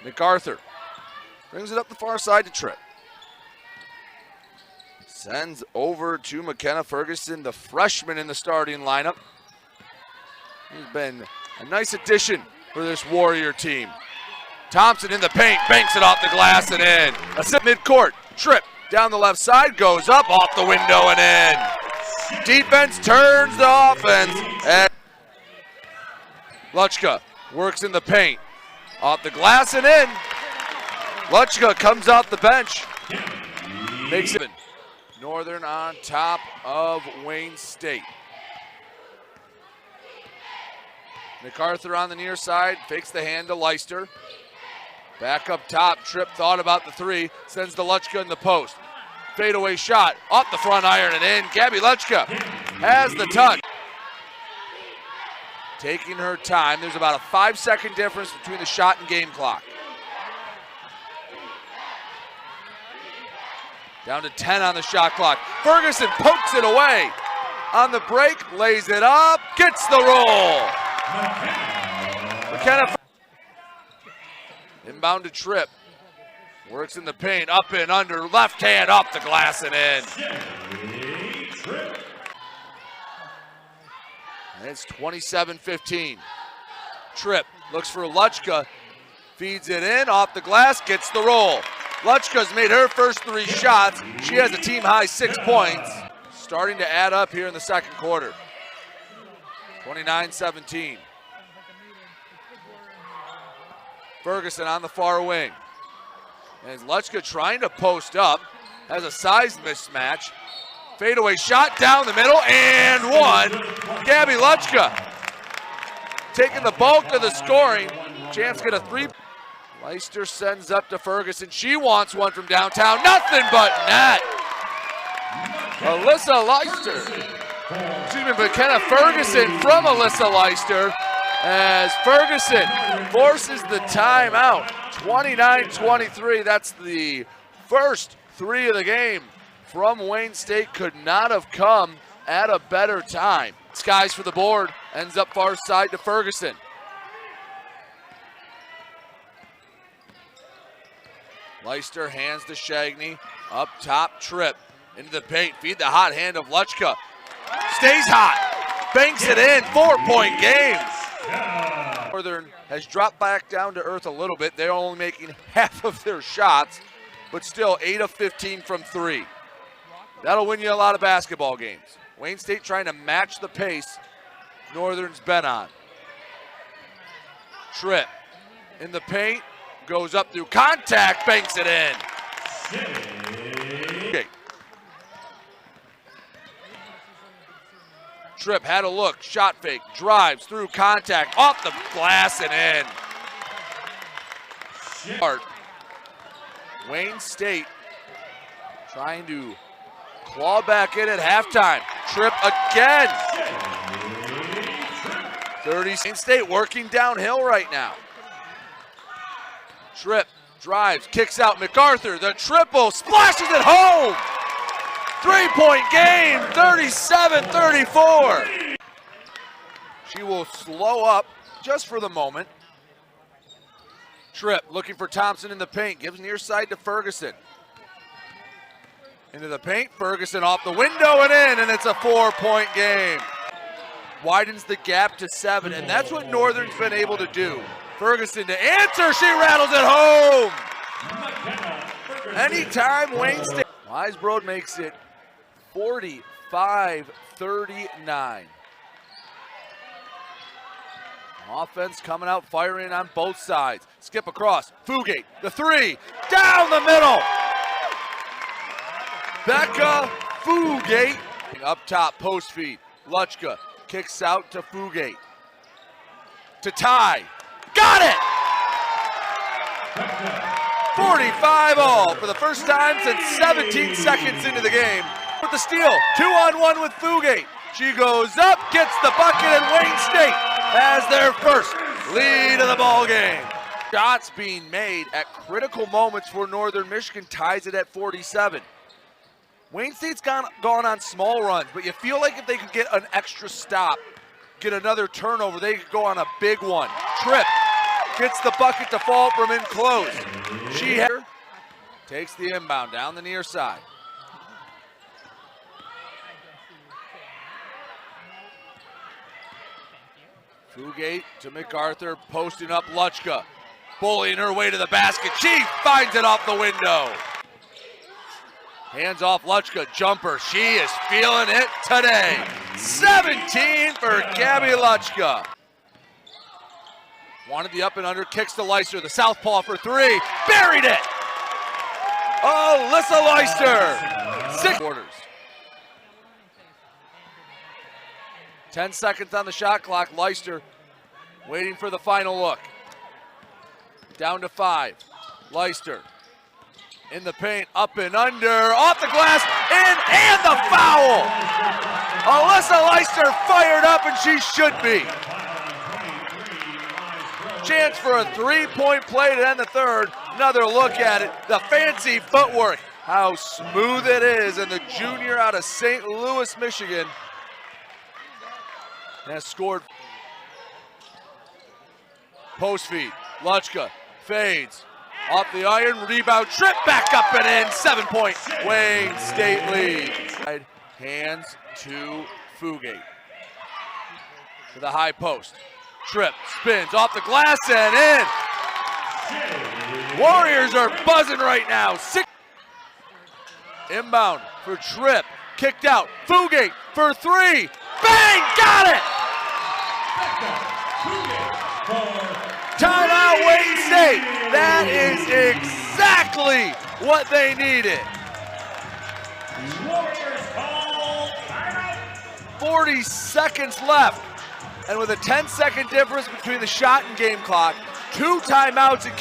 MacArthur brings it up the far side to Tripp. Sends over to McKenna Ferguson, the freshman in the starting lineup. He's been a nice addition for this Warrior team. Thompson in the paint, banks it off the glass and in. A sit midcourt, Tripp down the left side, goes up, off the window and in. Defense turns the offense. And Luchka works in the paint, off the glass and in. Luchka comes off the bench, makes it. Northern on top of Wayne State. MacArthur on the near side, fakes the hand to Leister. Back up top, Tripp thought about the three, sends to Luchka in the post. Fadeaway shot, off the front iron and in. Gabby Luchka has the touch. Taking her time, there's about a 5-second difference between the shot and game clock. Down to 10 on the shot clock. Ferguson pokes it away. On the break, lays it up, gets the roll. McKenna inbound to Tripp. Works in the paint, up and under, left hand off the glass and in. And it's 27-15. Tripp looks for Luchka, feeds it in, off the glass, gets the roll. Luchka's made her first 3 shots. She has a team-high 6 points. Starting to add up here in the second quarter. 29-17. Ferguson on the far wing. And Luchka trying to post up. Has a size mismatch. Fadeaway shot down the middle and one. Gabby Luchka taking the bulk of the scoring. Chance get a 3. Leister sends up to Ferguson. She wants one from downtown. Nothing but net. Alyssa Leister. Excuse me, McKenna Ferguson from Alyssa Leister as Ferguson forces the timeout. 29-23. That's the first 3 of the game from Wayne State. Could not have come at a better time. Skies for the board. Ends up far side to Ferguson. Leister hands to Shagney. Up top, Tripp. Into the paint. Feed the hot hand of Luchka. Stays hot. Banks it in. 4-point game. Northern has dropped back down to earth a little bit. They're only making half of their shots, but still 8 of 15 from 3. That'll win you a lot of basketball games. Wayne State trying to match the pace Northern's been on. Tripp in the paint. Goes up through contact, banks it in. Okay. Tripp had a look, shot fake, drives through contact, off the glass and in. Wayne State trying to claw back in at halftime. Tripp again. 30. Wayne State working downhill right now. Tripp drives, kicks out MacArthur. The triple splashes it home. 3-point game, 37-34. She will slow up just for the moment. Tripp looking for Thompson in the paint, gives near side to Ferguson. Into the paint, Ferguson off the window and in, and it's a 4-point game. Widens the gap to 7, and that's what Northern's been able to do. Ferguson to answer, she rattles it home. Anytime Wayne State. Weisbrod makes it 45-39. Offense coming out, firing on both sides. Skip across, Fugate, the 3, down the middle. Becca Fugate. Up top, post feed. Luchka kicks out to Fugate. To Ty. Got it! 45 all for the first time since 17 seconds into the game. With the steal, 2-on-1 with Fugate. She goes up, gets the bucket, and Wayne State has their first lead of the ball game. Shots being made at critical moments for Northern Michigan, ties it at 47. Wayne State's gone on small runs, but you feel like if they could get an extra stop, get another turnover, they could go on a big one. Tripp gets the bucket to fall from in close. She takes the inbound down the near side. Fugate to MacArthur, posting up Luchka. Bullying her way to the basket. She finds it off the window. Hands off Luchka, jumper. She is feeling it today. 17 for Gabby Luchka. Wanted the up and under, kicks to Leister. The southpaw for three, buried it. Alyssa Leister. 6 quarters. 10 seconds on the shot clock. Leister waiting for the final look. Down to 5. Leister in the paint, up and under, off the glass, in, and the foul! Alyssa Leister fired up, and she should be. Chance for a three-point play to end the third. Another look at it. The fancy footwork. How smooth it is. And the junior out of St. Louis, Michigan has scored. Post feed. Luchka fades. Off the iron, rebound, trip, back up and in. 7-point Wayne State lead. Hands to Fugate. To the high post. Trip, spins off the glass and in. Warriors are buzzing right now. 6. Inbound for Trip, kicked out. Fugate for three. Bang, got it! Timeout Wayne State. That is exactly what they needed. 40 seconds left. And with a 10-second difference between the shot and game clock, 2 timeouts.